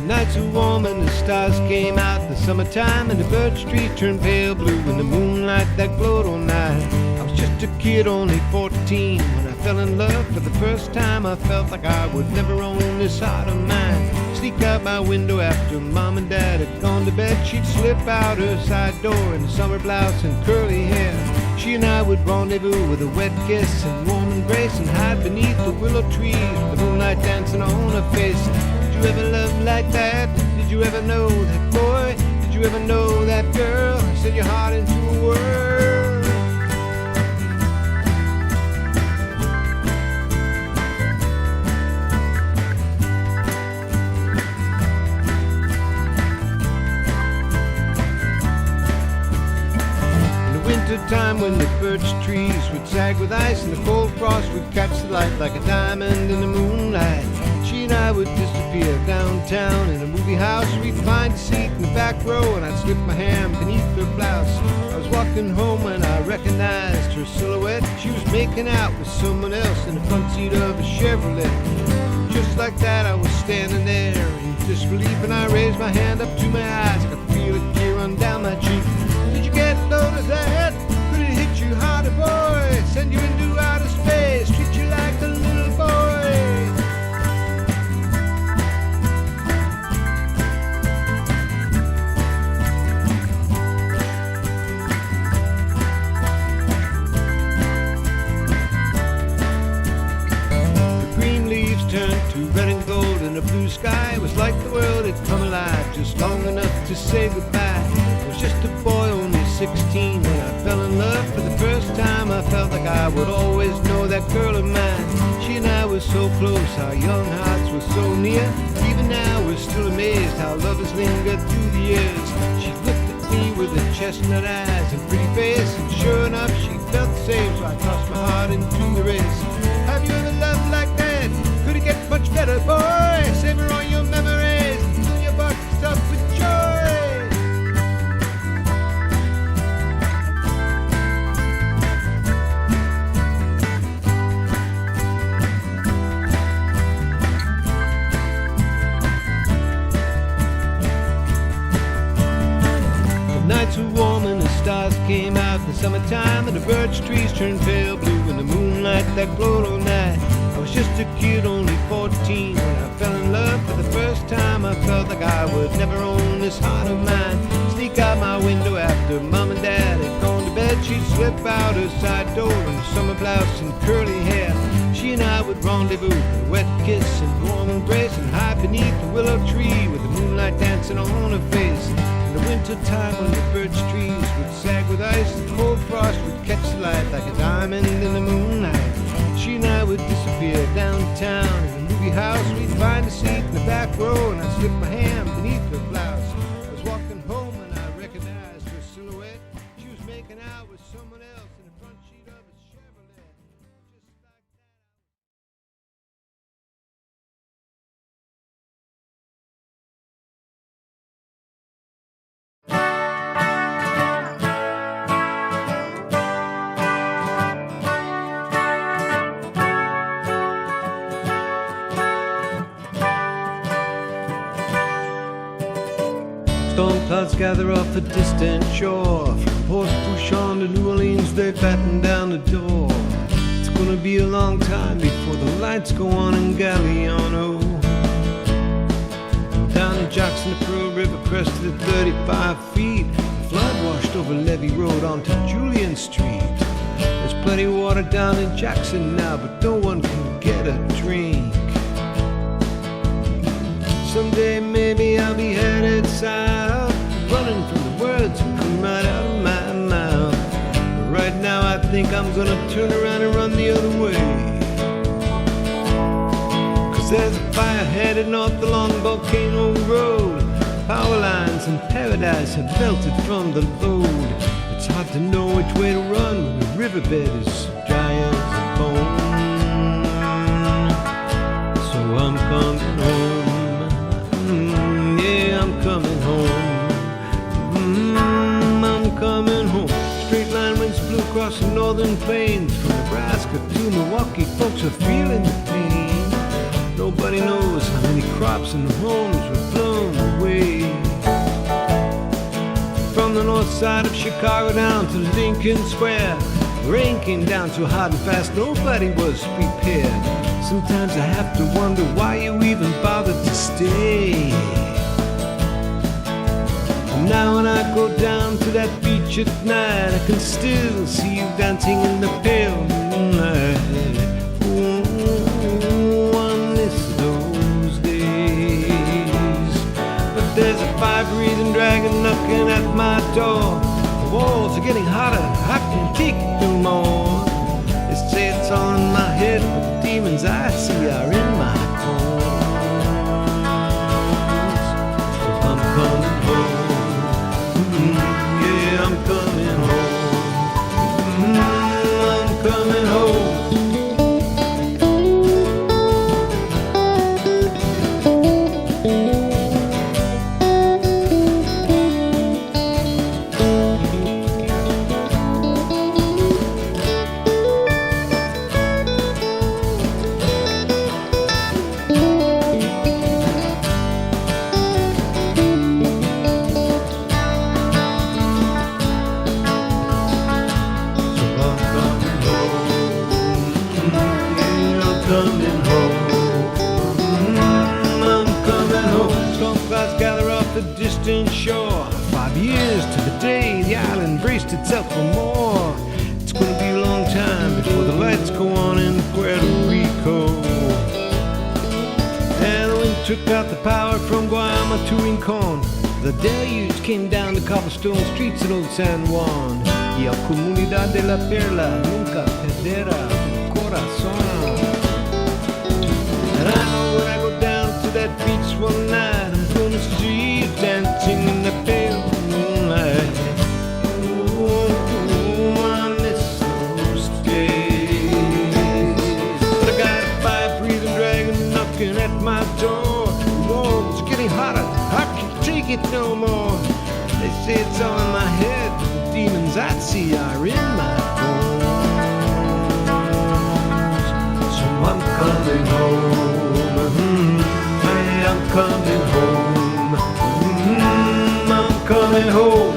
Nights were warm and the stars came out, the summertime, and the birch trees turned pale blue in the moonlight that glowed all night. I was just a kid, only 14, when I fell in love for the first time. I felt like I would never own this heart of mine. Sneak out my window after Mom and Dad had gone to bed. She'd slip out her side door in a summer blouse and curly hair. She and I would rendezvous with a wet kiss and warm embrace, and hide beneath the willow trees with the moonlight dancing on her face. Did you ever love like that? Did you ever know that boy? Did you ever know that girl? Set your heart into a whirl. Time when the birch trees would sag with ice and the cold frost would catch the light like a diamond in the moonlight. She and I would disappear downtown in a movie house. We'd find a seat in the back row and I'd slip my hand beneath her blouse. I was walking home when I recognized her silhouette. She was making out with someone else in the front seat of a Chevrolet. Just like that I was standing there in disbelief, and I raised my hand up to my eyes. I could feel a tear run down my cheek. Did you get load of that? Could it hit you harder, boy? Send you into outer space, treat you like a little boy. The green leaves turned to red and gold in the blue sky. It was like the world had come alive, just long enough to say goodbye. I was just a boy, only 16, when I fell in love for the first time. I felt like I would always know that girl of mine. She and I were so close, our young hearts were so near. Even now we're still amazed how love has lingered through the years. She looked at me with her chestnut eyes and pretty face, and sure enough she felt the same, so I tossed my heart into the race. Have you ever loved like that? Could it get much better, boy? Savor all your memories and fill your buckets up with joy. Nights were warm and the stars came out in the summertime, and the birch trees turned pale blue in the moonlight that glowed all night. I was just a kid, only 14, when I fell in love for the first time. I felt like I would never own this heart of mine. Sneak out my window after Mom and Dad had gone to bed. She'd slip out her side door in a summer blouse and curly hair. She and I would rendezvous with a wet kiss and warm embrace, and hide beneath the willow tree with the moonlight dancing on her face. In the winter time when the birch trees would sag with ice, the cold frost would catch the light like a diamond in the moonlight. She and I would disappear downtown in a movie house. We'd find a seat in the back row and I'd slip my hand beneath her blouse. I was walking home and I recognized her silhouette. She was making out with someone else in the front seat of a Chevrolet. Just like that. Storm clouds gather off a distant shore. From Port-au-Prince to New Orleans, they batten down the door. It's gonna be a long time before the lights go on in Galliano. Down in Jackson, the Pearl River crested at 35 feet. The flood washed over Levee Road onto Julian Street. There's plenty of water down in Jackson now, but no one can get a drink. Someday maybe I'll be headed south, running from the words that come right out of my mouth. But right now I think I'm gonna turn around and run the other way. 'Cause there's a fire headed north along Volcano Road. Power lines in paradise have melted from the load. It's hard to know which way to run when the riverbed is dry as a bone. So I'm coming home. Coming home, I'm coming home. Straight line winds blew across the northern plains. From Nebraska to Milwaukee, folks are feeling the pain. Nobody knows how many crops and homes were blown. way. From the north side of Chicago down to Lincoln Square, rain came down so hard and fast nobody was prepared. Sometimes I have to wonder why you even bothered to stay. And now when I go down to that beach at night, I can still see you dancing in the pale moonlight. Ooh, I miss those days. But there's a fire-breathing dragon knocking at my door. The walls are getting hotter, I can't take it no more. They say it's all in my head, but the demons I see are in my bones. So I'm coming home. Yeah, I'm coming home. I'm coming home. Coming home. I'm coming home. Storm clouds gather off the distant shore. 5 years to the day the island braced itself for more. It's gonna be a long time before the lights go on in Puerto Rico. And the wind took out the power from Guayama to Rincon. The deluge came down the cobblestone streets in old San Juan. Y a comunidad de la perla nunca perderá tu corazón. And I know when I go down to that beach one night, I'm gonna see you dancing in the pale moonlight. Oh, I miss those days. But I got a fire-breathing dragon knocking at my door. The walls are getting hotter, I can't take it no more. They say it's all in my head, the demons I see are in my bones. So I'm coming home. I'm coming home. I'm coming home.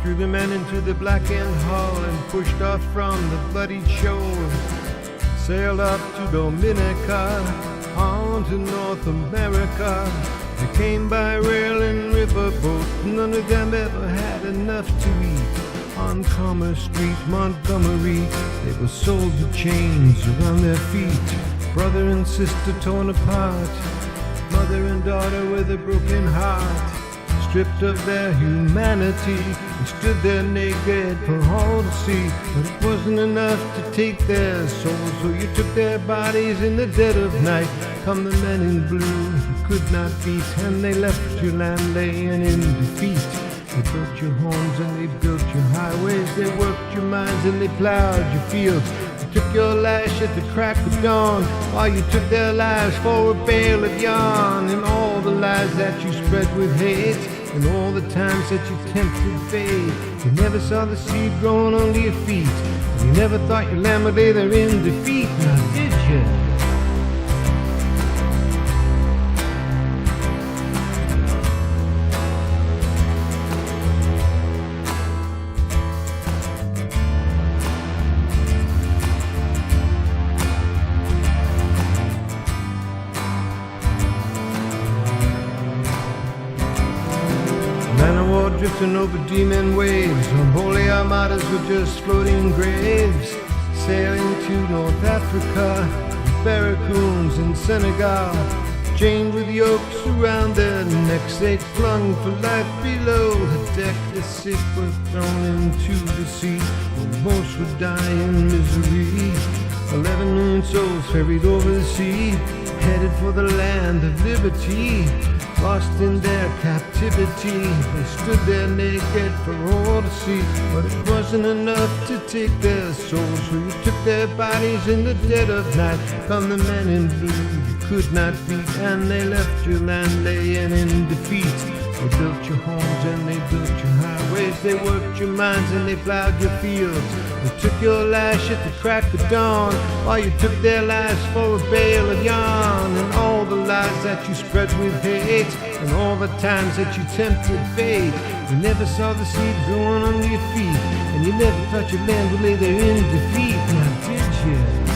Threw the men into the blackened hull and pushed off from the bloodied shoal. Sailed up to Dominica, on to North America. They came by rail and riverboat, none of them ever had enough to eat. On Commerce Street, Montgomery, they were sold to chains around their feet. Brother and sister torn apart, mother and daughter with a broken heart, stripped of their humanity. They stood there naked for all to see, but it wasn't enough to take their souls. So you took their bodies in the dead of night. Come the men in blue you could not beat, and they left your land laying in defeat. They built your homes and they built your highways. They worked your mines and they plowed your fields. They took your lash at the crack of dawn, while you took their lives for a bale of yarn. And all the lies that you spread with hate, and all the times that you tempted fate. You never saw the seed growing under your feet, and you never thought your land would lay there in defeat. Now did you? Drifting over demon waves, unholy armadas were just floating graves, sailing to North Africa, barracoons in Senegal, chained with yokes around their necks. They clung for life below the deck. The sick were thrown into the sea, most would die in misery. 11 million souls ferried over the sea, headed for the land of liberty. Lost in their captivity, they stood there naked for all to see, but it wasn't enough to take their souls. So you took their bodies in the dead of night. Come the men in blue you could not beat, and they left your land laying in defeat. They built your homes and they built your highways. They worked your mines and they plowed your fields. They took your lash at the crack of dawn, while you took their lives for a bale of yarn. And all the lies that you spread with hate, and all the times that you tempted fate. You never saw the seed growing under your feet, and you never thought your land would lay there in defeat. Now did you?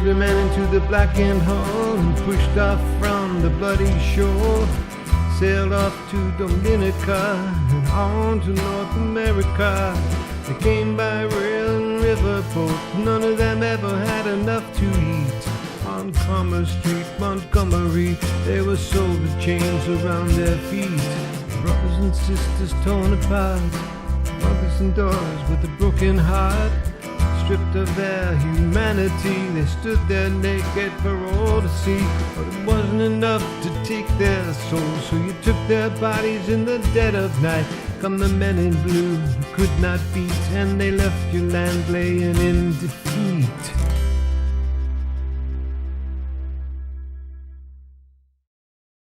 The men into the blackened hull and pushed off from the bloody shore, sailed off to Dominica and on to North America. They came by rail and riverboat, none of them ever had enough to eat. On Commerce Street, Montgomery, they were sold with chains around their feet. Brothers and sisters torn apart, mothers and daughters with a broken heart. Stripped of their humanity, they stood there naked for all to see, but it wasn't enough to take their souls. So you took their bodies in the dead of night. Come the men in blue who could not beat, and they left your land laying in defeat.